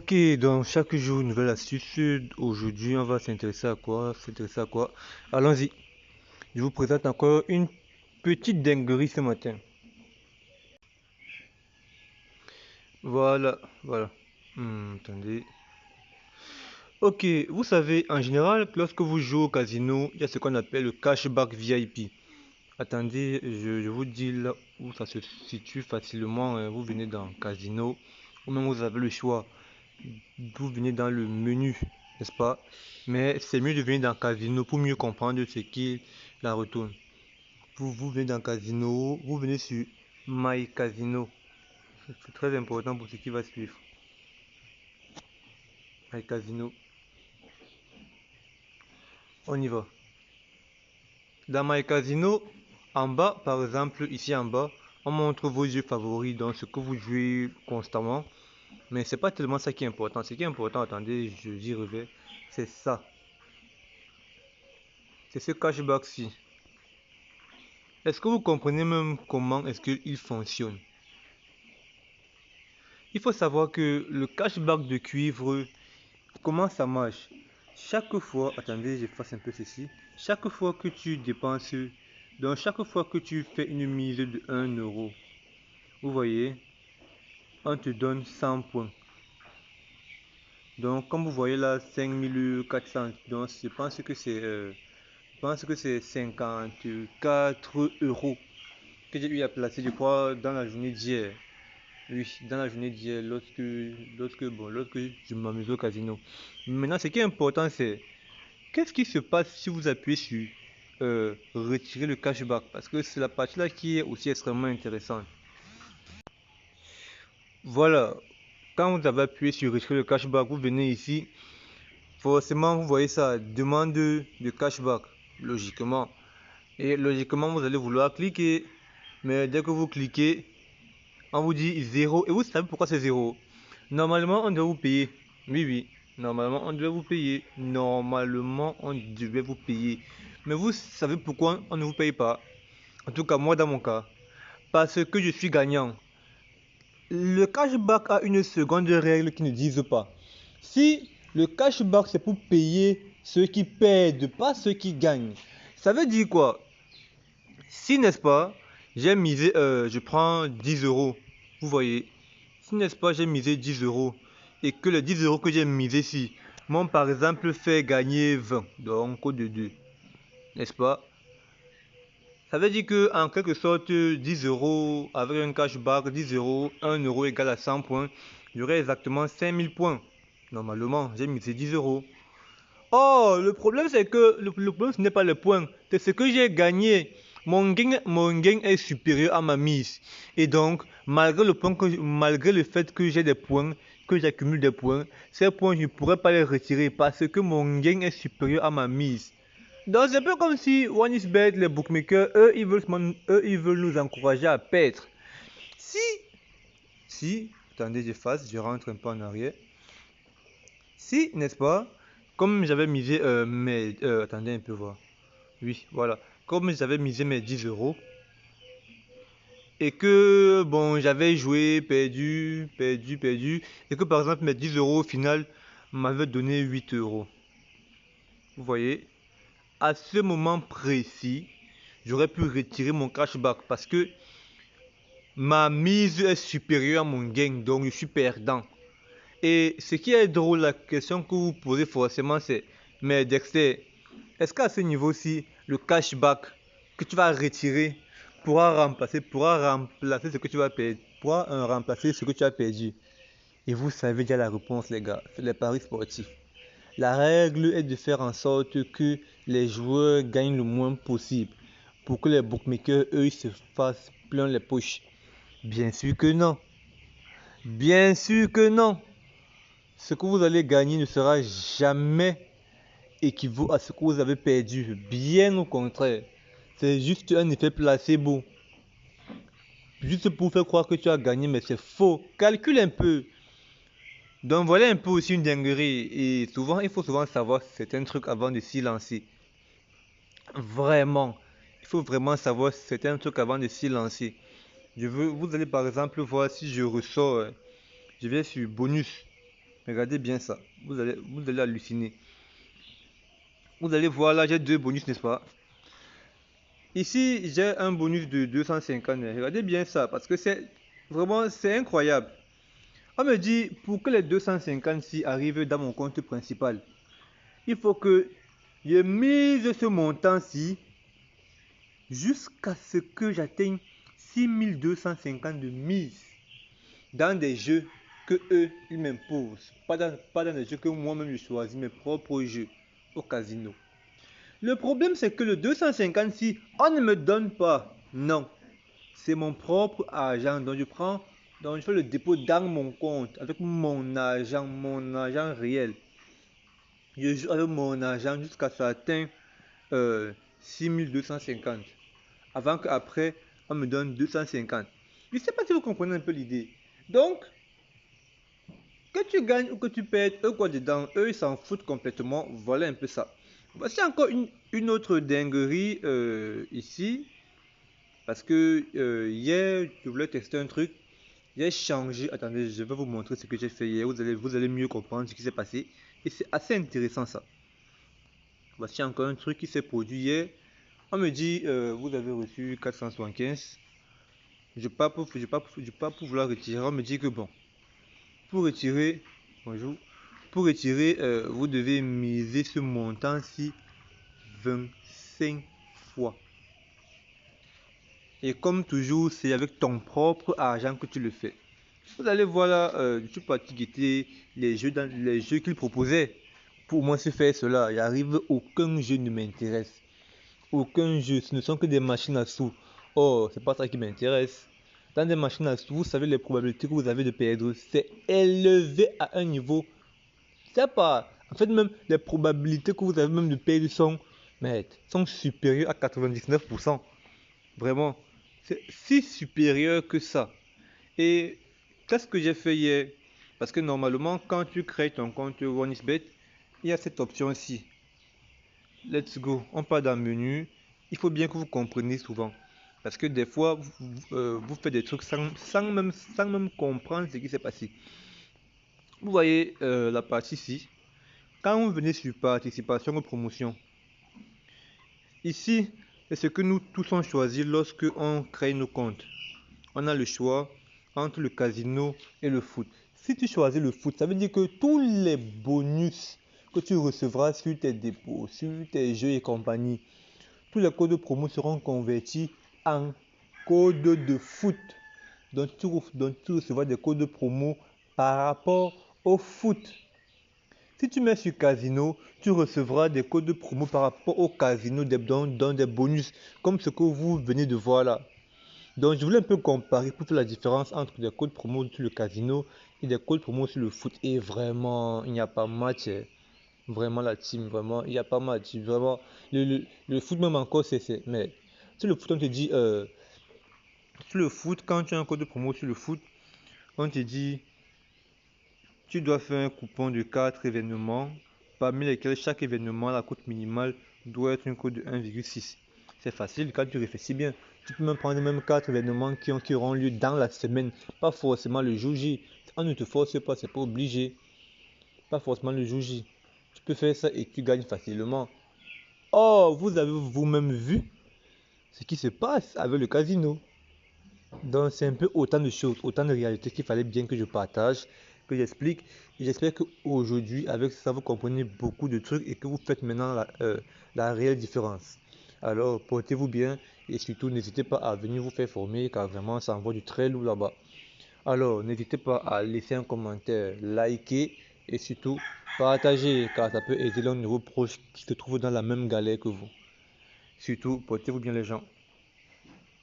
Ok, donc chaque jour, une nouvelle astuce. Aujourd'hui, on va s'intéresser à quoi? Allons-y. Je vous présente encore une petite dinguerie ce matin. Voilà, voilà. Attendez. Ok, vous savez, en général, lorsque vous jouez au casino, il y a ce qu'on appelle le cashback VIP. Attendez, je vous dis là où ça se situe facilement, hein. Vous venez dans casino, ou même vous avez le choix. Vous venez dans le menu, n'est-ce pas? Mais c'est mieux de venir dans casino pour mieux comprendre ce qui la retourne. Vous venez dans casino, vous venez sur My Casino. C'est très important pour ce qui va suivre. My Casino. On y va. Dans My Casino, en bas, par exemple, ici en bas, on montre vos jeux favoris, donc ce que vous jouez constamment. Mais c'est pas tellement ça qui est important. Ce qui est important, attendez, j'y reviens, c'est ça. C'est ce cashback-ci. Est-ce que vous comprenez même comment est-ce qu'il fonctionne? Il faut savoir que le cashback de cuivre, comment ça marche? Chaque fois, attendez, j'efface un peu ceci. Chaque fois que tu dépenses, donc chaque fois que tu fais une mise de 1 euro, vous voyez, on te donne 100 points. Donc, comme vous voyez là, 5400. Donc, je pense que c'est 54 euros que j'ai eu à placer, je crois, dans la journée d'hier. Oui, dans la journée d'hier, lorsque je m'amuse au casino. Maintenant, ce qui est important, c'est qu'est-ce qui se passe si vous appuyez sur retirer le cashback? Parce que c'est la partie là qui est aussi extrêmement intéressante. Voilà, quand vous avez appuyé sur retirer le cashback, vous venez ici. Forcément, vous voyez ça, demande de cashback, logiquement. Et logiquement, vous allez vouloir cliquer. Mais dès que vous cliquez, on vous dit 0. Et vous savez pourquoi c'est 0? Normalement, on doit vous payer. Oui, oui. Normalement, on devait vous payer. Normalement, on devait vous payer. Mais vous savez pourquoi on ne vous paye pas? En tout cas, moi, dans mon cas. Parce que je suis gagnant. Le cashback a une seconde règle qui ne disent pas. Si le cashback, c'est pour payer ceux qui perdent, pas ceux qui gagnent. Ça veut dire quoi? Si, n'est-ce pas, j'ai misé, je prends 10 euros. Vous voyez, si, n'est-ce pas, j'ai misé 10 euros et que les 10 euros que j'ai misé ici m'ont par exemple fait gagner 20, donc au de 2, n'est-ce pas? Ça veut dire que en quelque sorte, 10 euros avec un cashback, 10 euros, 1 euro égale à 100 points, j'aurai exactement 5000 points. Normalement, j'ai misé 10 euros. Oh, le problème c'est que le problème ce n'est pas le point, c'est ce que j'ai gagné. Mon gain est supérieur à ma mise. Et donc, malgré le fait que j'ai des points, que j'accumule des points, ces points je ne pourrais pas les retirer parce que mon gain est supérieur à ma mise. Donc c'est un peu comme si OneXBet, les bookmakers, ils veulent nous encourager à perdre. Si, attendez, j'efface, je rentre un peu en arrière. Si, n'est-ce pas, comme j'avais misé attendez un peu voir. Oui, voilà. Comme j'avais misé mes 10 euros et que, bon, j'avais joué, perdu, et que par exemple mes 10 euros au final m'avaient donné 8 euros. Vous voyez, à ce moment précis, j'aurais pu retirer mon cashback parce que ma mise est supérieure à mon gain, donc je suis perdant. Et ce qui est drôle, la question que vous posez forcément, c'est, mais Dexter, est-ce qu'à ce niveau-ci, le cashback que tu vas retirer pourra remplacer ce que tu vas perdre, remplacer ce que tu as perdu? Et vous savez déjà la réponse, les gars, c'est les paris sportifs. La règle est de faire en sorte que les joueurs gagnent le moins possible pour que les bookmakers, eux, se fassent plein les poches. Bien sûr que non. Bien sûr que non. Ce que vous allez gagner ne sera jamais équivaut à ce que vous avez perdu. Bien au contraire. C'est juste un effet placebo. Juste pour faire croire que tu as gagné, mais c'est faux. Calcule un peu. Donc voilà un peu aussi une dinguerie. Et souvent, il faut souvent savoir certains trucs avant de s'y lancer. Vraiment. Il faut vraiment savoir certains trucs avant de s'y lancer. Vous allez par exemple voir si je ressors, je vais sur bonus. Regardez bien ça. Vous allez halluciner. Vous allez voir là, j'ai 2 bonus, n'est-ce pas? Ici, j'ai un bonus de 250. Regardez bien ça, parce que c'est vraiment, c'est incroyable. On me dit, pour que les 250 arrivent dans mon compte principal, il faut que je mise ce montant-ci jusqu'à ce que j'atteigne 6250 de mise dans des jeux que eux, ils m'imposent. Pas dans des jeux que moi-même je choisis, mes propres jeux au casino. Le problème, c'est que le 256, on ne me donne pas. Non. C'est mon propre argent. Donc je fais le dépôt dans mon compte avec mon argent réel. Je joue avec mon argent jusqu'à ce que j'atteigne 6250. Avant qu'après, on me donne 250. Je ne sais pas si vous comprenez un peu l'idée. Donc, que tu gagnes ou que tu perds, eux quoi dedans, eux ils s'en foutent complètement. Voilà un peu ça. Voici encore une autre dinguerie ici. Parce que hier, je voulais tester un truc. J'ai changé. Attendez, je vais vous montrer ce que j'ai fait hier. Vous allez mieux comprendre ce qui s'est passé. Et c'est assez intéressant ça. Voici encore un truc qui s'est produit hier. On me dit, vous avez reçu 475. Je ne vais pas pouvoir retirer. On me dit que bon, pour retirer, bonjour, pour retirer, vous devez miser ce montant-ci 25 fois. Et comme toujours, c'est avec ton propre argent que tu le fais. Vous allez voir là, je suis parti guetter les jeux qu'ils proposaient. Pour moi, se faire cela, il arrive, aucun jeu ne m'intéresse. Aucun jeu, ce ne sont que des machines à sous. Oh, c'est pas ça qui m'intéresse. Dans des machines à sous, vous savez les probabilités que vous avez de perdre, c'est élevé à un niveau. C'est pas. En fait, même les probabilités que vous avez même de perdre sont supérieures à 99%. Vraiment, c'est si supérieur que ça. Et qu'est-ce que j'ai fait hier? Parce que normalement, quand tu crées ton compte OneXBet, il y a cette option-ci. Let's go. On part dans le menu. Il faut bien que vous compreniez souvent. Parce que des fois, vous faites des trucs sans même comprendre ce qui s'est passé. Vous voyez la partie ici. Quand vous venez sur participation ou promotion, ici, c'est ce que nous tous on choisit lorsque on crée nos comptes. On a le choix entre le casino et le foot. Si tu choisis le foot, ça veut dire que tous les bonus que tu recevras sur tes dépôts, sur tes jeux et compagnie, tous les codes de promo seront convertis en codes de foot. Donc tu recevras des codes de promo par rapport au foot. Si tu mets sur casino, tu recevras des codes de promo par rapport au casino, dans des bonus, comme ce que vous venez de voir là. Donc je voulais un peu comparer pour faire la différence entre des codes promo sur le casino et des codes promo sur le foot. Et vraiment, il n'y a pas match. Vraiment la team, vraiment, il n'y a pas match. Vraiment, le foot même encore, mais sur le foot, on te dit, sur le foot, quand tu as un code de promo sur le foot, on te dit, tu dois faire un coupon de 4 événements, parmi lesquels chaque événement, la cote minimale doit être un code de 1,6. C'est facile quand tu réfléchis bien. Tu peux même prendre même 4 événements qui auront lieu dans la semaine, pas forcément le jour J. On ne te force pas, c'est pas obligé. Pas forcément le jour J. Tu peux faire ça et tu gagnes facilement. Oh, vous avez vous-même vu ce qui se passe avec le casino. Donc c'est un peu autant de choses, autant de réalités qu'il fallait bien que je partage, que j'explique. Et j'espère qu'aujourd'hui, avec ça, vous comprenez beaucoup de trucs et que vous faites maintenant la réelle différence. Alors, portez-vous bien et surtout, n'hésitez pas à venir vous faire former car vraiment, ça envoie du très lourd là-bas. Alors, n'hésitez pas à laisser un commentaire, liker et surtout, partager car ça peut aider l'un de vos proches qui se trouve dans la même galère que vous. Surtout, portez-vous bien les gens.